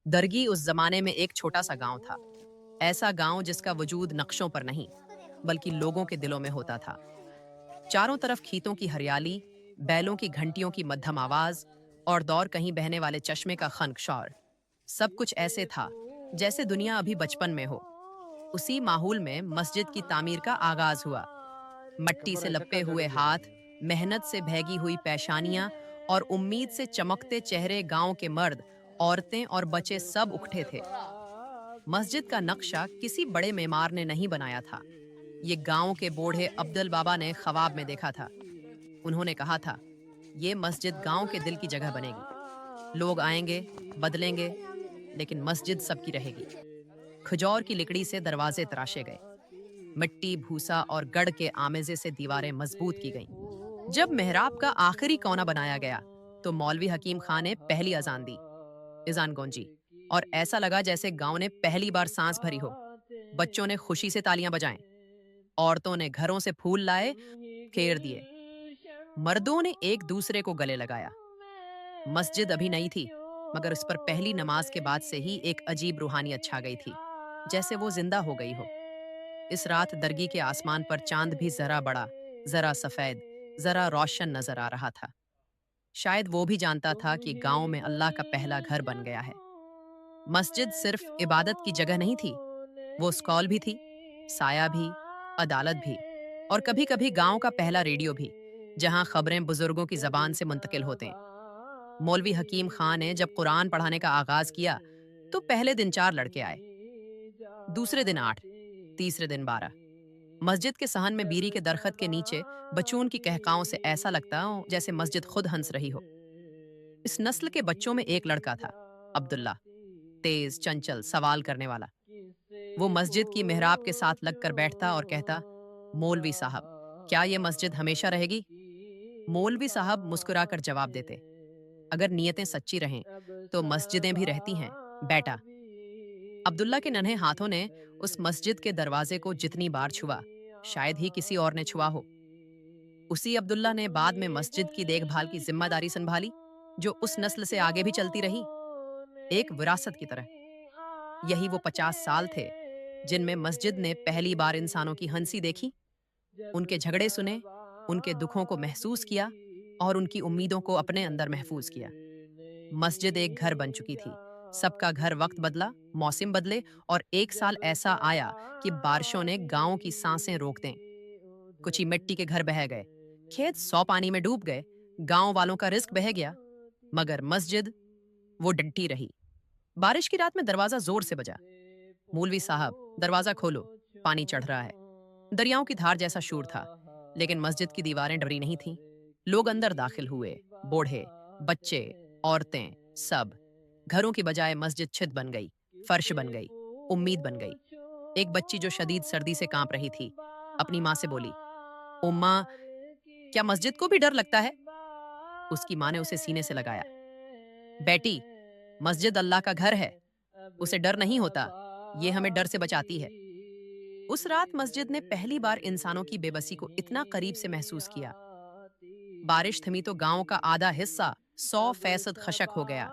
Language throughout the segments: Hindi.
दरगी उस जमाने में एक छोटा सा गांव था। ऐसा गांव जिसका वजूद नक्शों पर नहीं, बल्कि लोगों के दिलों में होता था। चारों तरफ खेतों की हरियाली, बैलों की घंटियों की मध्यम आवाज और दौर कहीं बहने वाले चश्मे का खनकशौर। सब कुछ ऐसे था जैसे दुनिया अभी बचपन में हो। उसी माहौल में मस्जिद की तामीर का आगाज हुआ। मट्टी से लपे हुए हाथ, मेहनत से भैगी हुई पेशानियां और उम्मीद से चमकते चेहरे गांव के मर्द, औरतें और बच्चे सब उकठे थे। मस्जिद का नक्शा किसी बड़े मेमार ने नहीं बनाया था। ये गांव के बूढ़े अब्दुल बाबा ने ख्वाब में देखा था। उन्होंने कहा था, ये मस्जिद गांव के दिल की जगह बनेगी। लोग आएंगे, बदलेंगे, लेकिन मस्जिद सबकी रहेगी। खजौर की लकड़ी से दरवाजे तराशे गए। मिट्टी, भूसा और गढ़ के आमेजे से दीवारें मजबूत की गईं। जब मेहराब का आखिरी कोना बनाया गया, तो मौलवी हकीम खान ने पहली अजान दी। इजान गूंजी और ऐसा लगा जैसे गांव ने पहली बार सांस भरी हो। बच्चों ने खुशी से तालियां बजाएं, औरतों ने घरों से फूल लाए, फेर दिए, मर्दों ने एक दूसरे को गले लगाया। मस्जिद अभी नहीं थी, मगर उस पर पहली नमाज के बाद से ही एक अजीब रूहानियत छा गई थी, जैसे वो जिंदा हो गई हो। इस रात दरगी के आसमान पर चांद भी जरा बड़ा, जरा सफेद, जरा रोशन नजर आ रहा था। शायद वो भी जानता था कि गांव में अल्लाह का पहला घर बन गया है। मस्जिद सिर्फ इबादत की जगह नहीं थी, वो स्कॉल भी थी, साया भी, अदालत भी, और कभी कभी गांव का पहला रेडियो भी, जहां खबरें बुजुर्गों की जबान से मुंतकिल होते हैं। मौलवी हकीम खान ने जब कुरान पढ़ाने का आगाज किया, तो पहले दिन 4 लड़के आए, दूसरे दिन 8, तीसरे दिन 12। मस्जिद के सहन में बीरी के दरख्त के नीचे बचून की कहकाओं से ऐसा लगता हो जैसे मस्जिद खुद हंस रही हो। इस नस्ल के बच्चों में एक लड़का था, अब्दुल्ला, तेज, चंचल, सवाल करने वाला। वो मस्जिद की मेहराब के साथ लगकर बैठता और कहता, मौलवी साहब, क्या ये मस्जिद हमेशा रहेगी? मौलवी साहब मुस्कुराकर जवाब देते, अगर नीयतें सच्ची रहें तो मस्जिदें भी रहती हैं, बेटा। अब्दुल्ला के नन्हे हाथों ने उस मस्जिद के दरवाजे को जितनी बार छुआ, शायद ही किसी और ने छुआ हो। उसी अब्दुल्ला ने बाद में मस्जिद की देखभाल की जिम्मेदारी संभाली, जो उस नस्ल से आगे भी चलती रही, एक विरासत की तरह। यही वो 50 साल थे जिनमें मस्जिद ने पहली बार इंसानों की हंसी देखी, उनके झगड़े सुने, उनके दुखों को महसूस किया और उनकी उम्मीदों को अपने अंदर महफूज किया। मस्जिद एक घर बन चुकी थी। सबका घर वक्त बदला, मौसम बदले, और एक साल ऐसा आया कि बारिशों ने गांव की सांसें रोक दें। कुछ ही मिट्टी के घर बह गए, खेत 100 पानी में डूब गए, गांव वालों का रिस्क बह गया, मगर मस्जिद, वो डटी रही। बारिश की रात में दरवाजा जोर से बजा। मौलवी साहब, दरवाजा खोलो, पानी चढ़ रहा है। दरियाओं की धार जैसा शोर था, लेकिन मस्जिद की दीवारें डरी नहीं थीं। लोग अंदर दाखिल हुए, बूढ़े, बच्चे, औरतें, सब। घरों की बजाय मस्जिद छित बन गई, फर्श बन गई, उम्मीद बन गई। एक बच्ची जो शदीद सर्दी से कांप रही थी, अपनी माँ से बोली, उम्मा, क्या मस्जिद को भी डर लगता है? उसकी माँ ने उसे सीने से लगाया। बेटी, मस्जिद अल्लाह का घर है, उसे डर नहीं होता, ये हमें डर से बचाती है। उस रात मस्जिद ने पहली बार इंसानों की बेबसी को इतना करीब से महसूस किया। बारिश थमी तो गांव का आधा हिस्सा 100% खशक हो गया।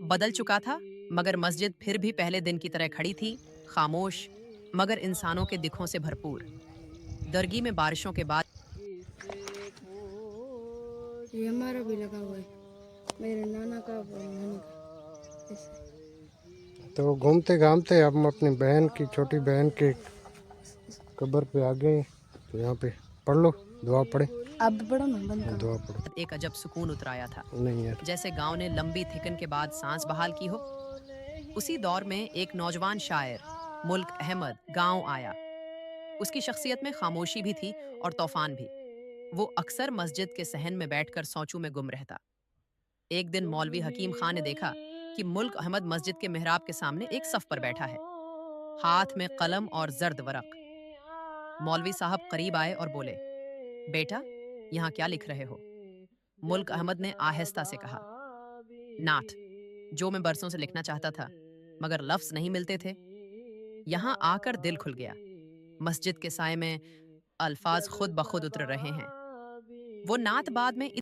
बदल चुका था, मगर मस्जिद फिर भी पहले दिन की तरह खड़ी थी, खामोश, मगर इंसानों के दिखों से भरपूर। दरगी में बारिशों के बाद ये हमारा भी लगा हुआ है, मेरे नाना का और नानी का ऐसे। तो घूमते घामते हम अपनी बहन की, छोटी बहन के कब्र पे आ गए। तो यहाँ पे पढ़ लो, दुआ पढ़े। आप भी पढ़ो ना, बंद करो। दुआ पढ़ो। एक अजब सुकून उतर आया था, नहीं यार। जैसे गांव ने लंबी थिकन के बाद सांस बहाल की हो। उसी दौर में एक नौजवान शायर, मुल्क अहमद, गांव आया। उसकी शख्सियत में खामोशी भी थी और तूफान भी। वो अक्सर मस्जिद के सहन में बैठकर सोचों में गुम रहता। एक दिन मौलवी हकीम खान ने देखा कि मुल्क अहमद मस्जिद के मिहराब के सामने एक सफ पर बैठा है, हाथ में कलम और जर्द वरक। मौलवी साहब करीब आए और बोले, बेटा, यहाँ क्या लिख रहे हो? मुल्क अहमद ने आहिस्ता से कहा, नात, जो मैं बरसों से लिखना चाहता था, मगर लफ्ज नहीं मिलते थे। यहाँ आकर दिल खुल गया। मस्जिद के साए में अल्फाज खुद ब खुद उतर रहे हैं। वो नात बाद में